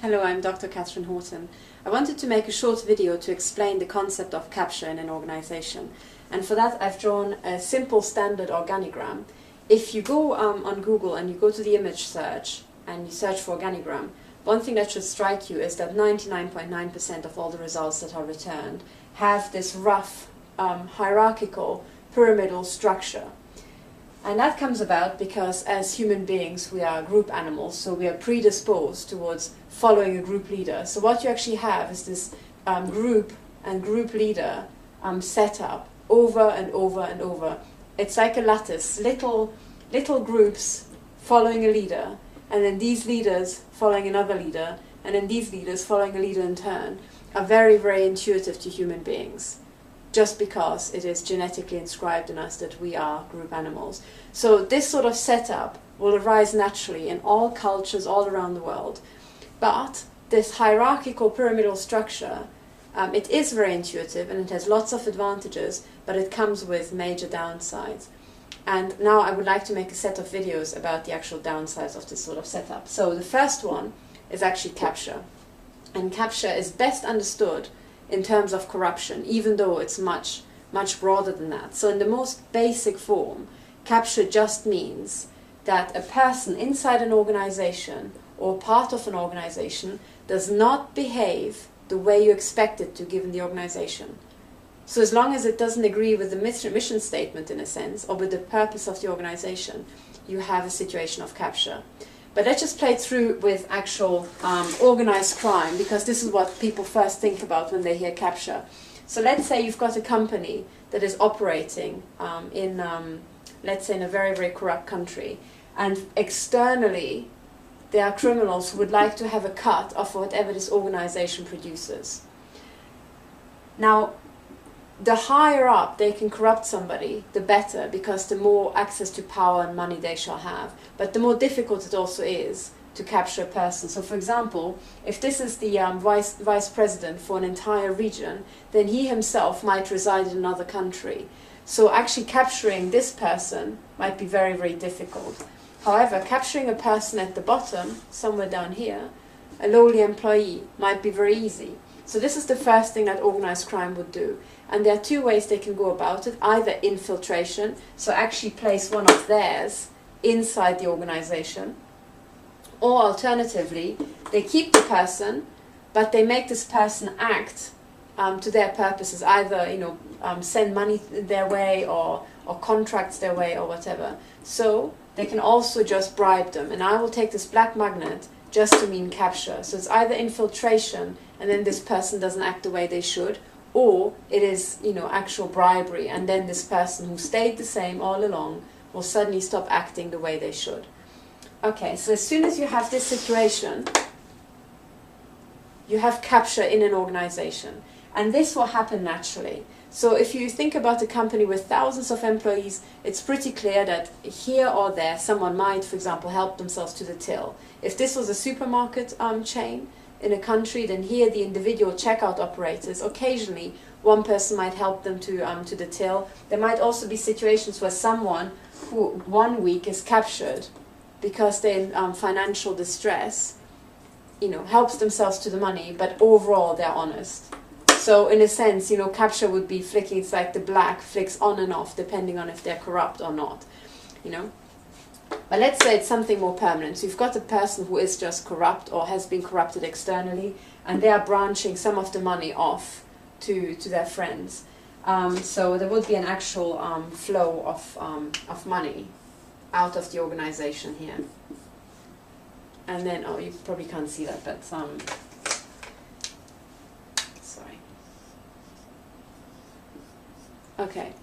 Hello, I'm Dr. Catherine Horton. I wanted to make a short video to explain the concept of capture in an organization. And for that I've drawn a simple standard organigram. If you go on Google and you go to the image search and you search for organigram, one thing that should strike you is that 99.9% of all the results that are returned have this rough hierarchical pyramidal structure. And that comes about because as human beings we are group animals, so we are predisposed towards following a group leader. So what you actually have is this group and group leader set up over and over and over. It's like a lattice, little groups following a leader, and then these leaders following another leader, and then these leaders following a leader in turn, are very, very intuitive to human beings, just because it is genetically inscribed in us that we are group animals. So this sort of setup will arise naturally in all cultures all around the world. But this hierarchical pyramidal structure, it is very intuitive and it has lots of advantages, but it comes with major downsides. And now I would like to make a set of videos about the actual downsides of this sort of setup. So the first one is actually capture. And capture is best understood in terms of corruption, even though it's much broader than that. So in the most basic form, capture just means that a person inside an organization or part of an organization does not behave the way you expect it to given the organization. So as long as it doesn't agree with the mission statement in a sense, or with the purpose of the organization, you have a situation of capture. But let's just play through with actual organized crime, because this is what people first think about when they hear capture. So let's say you've got a company that is operating let's say in a very, very corrupt country, and externally there are criminals who would like to have a cut of whatever this organization produces. Now, the higher up they can corrupt somebody, the better, because the more access to power and money they shall have. But the more difficult it also is to capture a person. So for example, if this is the vice president for an entire region, then he himself might reside in another country. So actually capturing this person might be very, very difficult. However, capturing a person at the bottom, somewhere down here, a lowly employee, might be very easy. So this is the first thing that organized crime would do. And there are two ways they can go about it. Either infiltration, so actually place one of theirs inside the organization. Or alternatively, they keep the person, but they make this person act to their purposes. Either, send money their way or contracts their way or whatever. So they can also just bribe them. And I will take this black magnet just to mean capture. So it's either infiltration and then this person doesn't act the way they should, or it is, actual bribery, and then this person who stayed the same all along will suddenly stop acting the way they should. Okay, so as soon as you have this situation, you have capture in an organization, and this will happen naturally. So if you think about a company with thousands of employees, it's pretty clear that here or there someone might, for example, help themselves to the till. If this was a supermarket chain in a country, then here the individual checkout operators, occasionally one person might help them to the till. There might also be situations where someone who 1 week is captured because they're in financial distress, helps themselves to the money, but overall they're honest. So in a sense, capture would be flicking. It's like the black flicks on and off depending on if they're corrupt or not, But let's say it's something more permanent. So you've got a person who is just corrupt or has been corrupted externally, and they are branching some of the money off to their friends. So there would be an actual flow of money out of the organization here. And then, you probably can't see that, but sorry. Okay,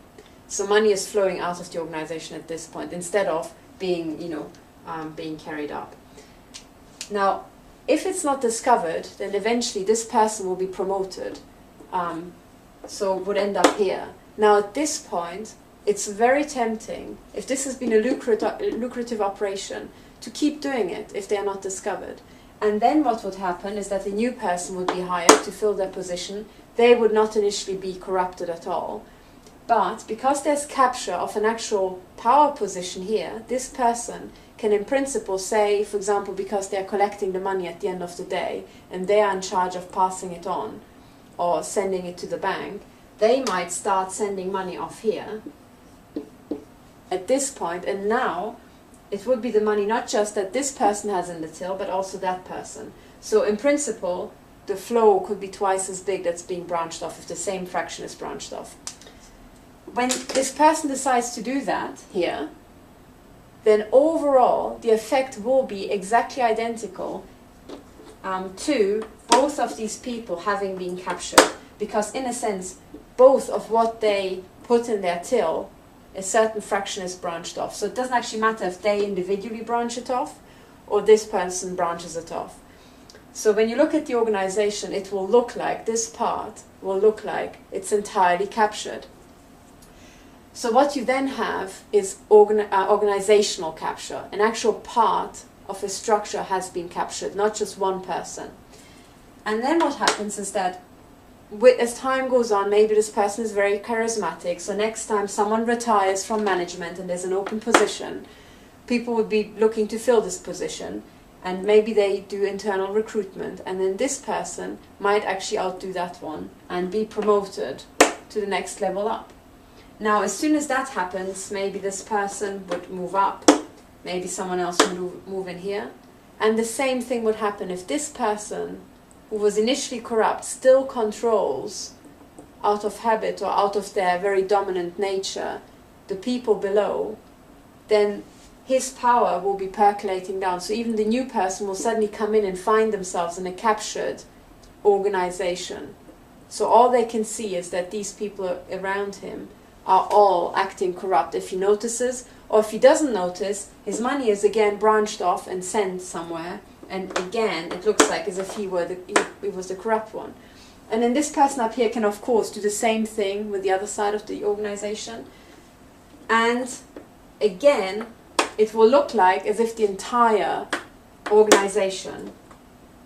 so money is flowing out of the organization at this point instead of being, being carried up. Now, if it's not discovered, then eventually this person will be promoted. So would end up here. Now, at this point, it's very tempting, if this has been a lucrative operation, to keep doing it if they are not discovered. And then what would happen is that a new person would be hired to fill their position. They would not initially be corrupted at all. But because there's capture of an actual power position here, this person can in principle say, for example, because they're collecting the money at the end of the day and they are in charge of passing it on or sending it to the bank, they might start sending money off here at this point, and now it would be the money not just that this person has in the till, but also that person. So in principle, the flow could be twice as big that's being branched off if the same fraction is branched off. When this person decides to do that here, then overall the effect will be exactly identical to both of these people having been captured, because in a sense both of what they put in their till, a certain fraction is branched off. So it doesn't actually matter if they individually branch it off or this person branches it off. So when you look at the organization, it will look like, this part will look like it's entirely captured. So what you then have is organizational capture. An actual part of a structure has been captured, not just one person. And then what happens is that as time goes on, maybe this person is very charismatic, so next time someone retires from management and there's an open position, people would be looking to fill this position, and maybe they do internal recruitment, and then this person might actually outdo that one and be promoted to the next level up. Now, as soon as that happens, maybe this person would move up, maybe someone else would move in here, and the same thing would happen if this person who was initially corrupt still controls, out of habit or out of their very dominant nature, the people below, then his power will be percolating down. So even the new person will suddenly come in and find themselves in a captured organization. So all they can see is that these people around him are all acting corrupt. If he notices, or if he doesn't notice, his money is again branched off and sent somewhere. And again, it looks like as if he was the corrupt one. And then this person up here can, of course, do the same thing with the other side of the organization. And again, it will look like as if the entire organization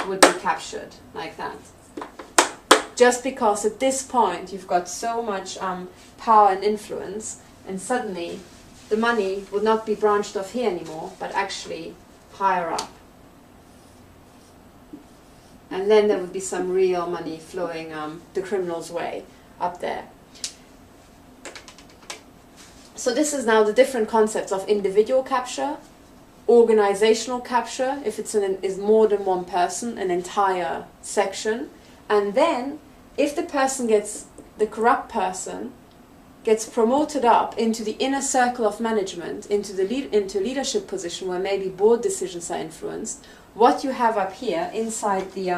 would be captured like that. Just because at this point you've got so much power and influence, and suddenly the money would not be branched off here anymore, but actually higher up. And then there would be some real money flowing the criminal's way up there. So this is now the different concepts of individual capture, organizational capture, if it's is more than one person, an entire section. And then, if the person the corrupt person gets promoted up into the inner circle of management, into leadership position where maybe board decisions are influenced, what you have up here inside the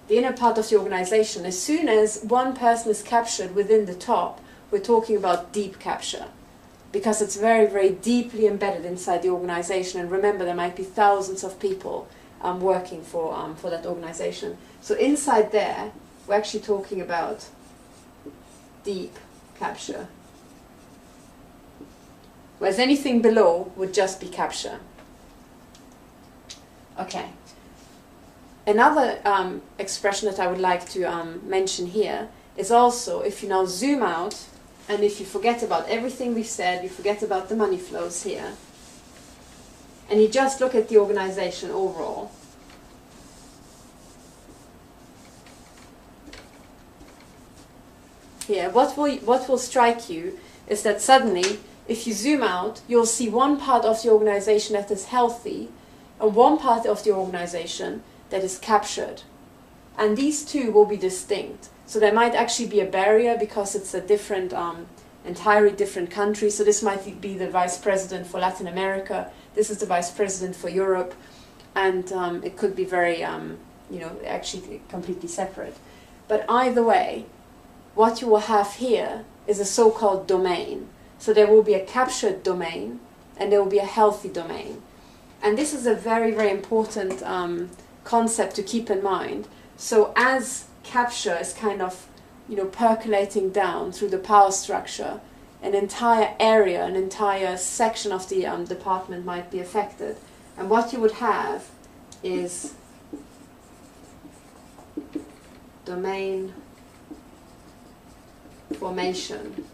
inner part of the organization, as soon as one person is captured within the top, we're talking about deep capture, because it's very, very deeply embedded inside the organization. And remember, there might be thousands of people working for that organization. So inside there, we're actually talking about deep capture. Whereas anything below would just be capture. Okay. Another expression that I would like to mention here is also, if you now zoom out, and if you forget about everything we've said, you forget about the money flows here, and you just look at the organization overall. Here, what will strike you is that suddenly, if you zoom out, you'll see one part of the organization that is healthy, and one part of the organization that is captured. And these two will be distinct. So there might actually be a barrier because it's a different, entirely different country. So this might be the vice president for Latin America, this is the vice president for Europe, and it could be very, actually completely separate. But either way, what you will have here is a so-called domain. So there will be a captured domain, and there will be a healthy domain. And this is a very, very important concept to keep in mind. So as capture is kind of, percolating down through the power structure, an entire area, an entire section of the department might be affected. And what you would have is domain formation.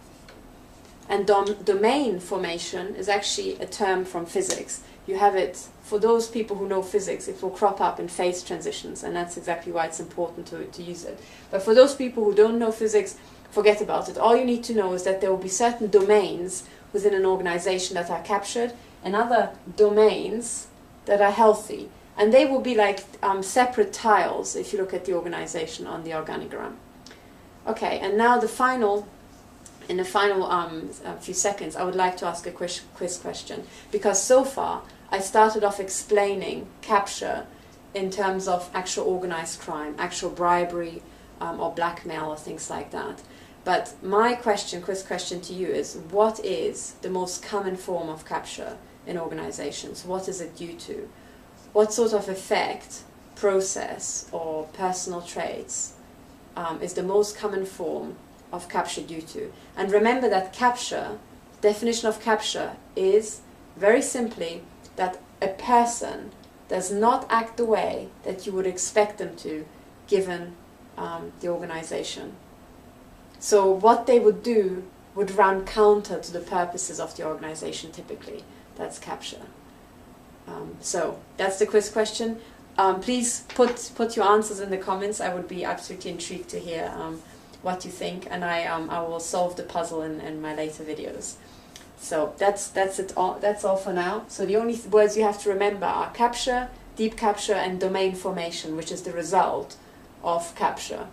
And domain formation is actually a term from physics. You have it, for those people who know physics, it will crop up in phase transitions, and that's exactly why it's important to use it. But for those people who don't know physics, forget about it. All you need to know is that there will be certain domains within an organization that are captured, and other domains that are healthy. And they will be like separate tiles if you look at the organization on the organigram. Okay, and now in the final few seconds, I would like to ask a quiz question. Because so far, I started off explaining capture in terms of actual organized crime, actual bribery or blackmail or things like that. But my quiz question to you is, what is the most common form of capture in organizations? What is it due to? What sort of effect, process, or personal traits is the most common form of capture due to? And remember that capture, definition of capture is very simply that a person does not act the way that you would expect them to, given the organization. So what they would do would run counter to the purposes of the organization typically. That's capture. So that's the quiz question. Please put your answers in the comments. I would be absolutely intrigued to hear what you think, and I will solve the puzzle in my later videos. So that's all for now. So the only words you have to remember are capture, deep capture, and domain formation, which is the result of capture.